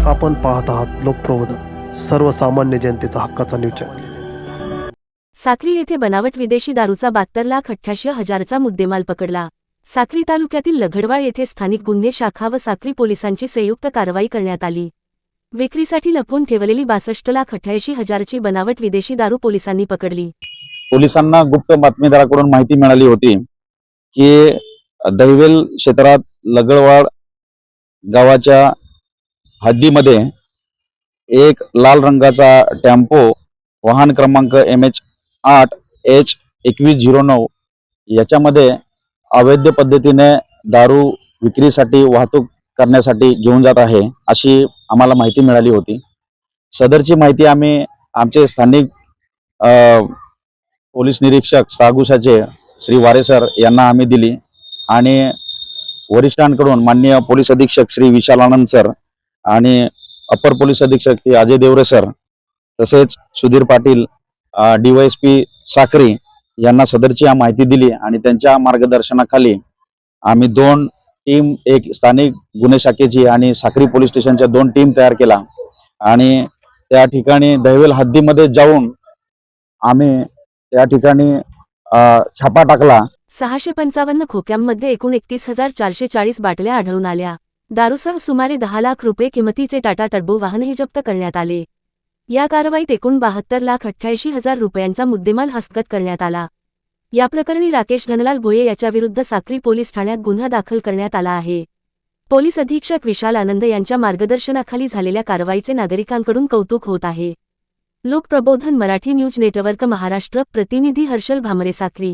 आपण पाहत आहात लोकप्रबोधन, सर्वसामान्य जनतेचा हक्काचा न्यूज चॅनल। साक्री येथे बनावट विदेशी दारूचा 72,88,000चा मुद्देमाल पकडला। साक्री तालुक्यातील लघडवाळ येथे स्थानिक गुन्हे शाखा व साक्री पोलिसांची संयुक्त कारवाई करण्यात आली। विक्रीसाठी लपवून ठेवलेली 62,88,000ची बनावट विदेशी दारू पोलिसांनी पकडली। पोलिसांना गुप्त बातमीदाराकडून माहिती मिळाली होती की दहिवेल क्षेत्रात लगडवाड गावाच्या हद्दीमध्ये एक लाल रंगाचा टेम्पो वाहन क्रमांक MH8H2109 याच्यामध्ये अवैध पद्धतीने दारू विक्रीसाठी वाहतूक करण्यासाठी घेऊन जात आहे अशी आम्हाला माहिती मिळाली होती। सदरची माहिती आम्ही आमचे स्थानिक पोलीस निरीक्षक सागुसाचे श्री वारे सर यांना आम्ही दिली आणि वरिष्ठांकडून माननीय पोलीस अधीक्षक श्री विशाल आनंद सर आणि अपर पोलीस अधीक्षक श्री अजय देवरे सर तसेच सुधीर पाटील DYSP साक्री यांना सदरची माहिती दिली आणि त्यांच्या मार्गदर्शनाखाली आम्ही 2 टीम, एक स्थानिक गुन्हे शाखेची आणि साक्री पोलीस स्टेशनच्या 2 टीम तयार केला आणि त्या ठिकाणी दहिवेल हद्दीमध्ये जाऊन आम्ही त्या ठिकाणी छापा टाकला। 655 खोक्यांमध्ये एकूण 31,440 बाटल्या आढळून आल्या। दारूसह सुमारे 10 लाख रुपये किमतीचे टाटा टर्बो वाहनही जप्त करण्यात आले। या कारवाईत एकूण 72,88,000 रुपयांचा मुद्देमाल हस्तगत करण्यात आला। या प्रकरणी राकेश धनलाल भोये याच्याविरुद्ध साक्री पोलीस ठाण्यात गुन्हा दाखल करण्यात आला आहे। पोलीस अधीक्षक विशाल आनंद यांच्या मार्गदर्शनाखाली झालेल्या कारवाईचे नागरिकांकडून कौतुक होत आहे। लोकप्रबोधन मराठी न्यूज नेटवर्क महाराष्ट्र, प्रतिनिधी हर्षल भामरे, साक्री।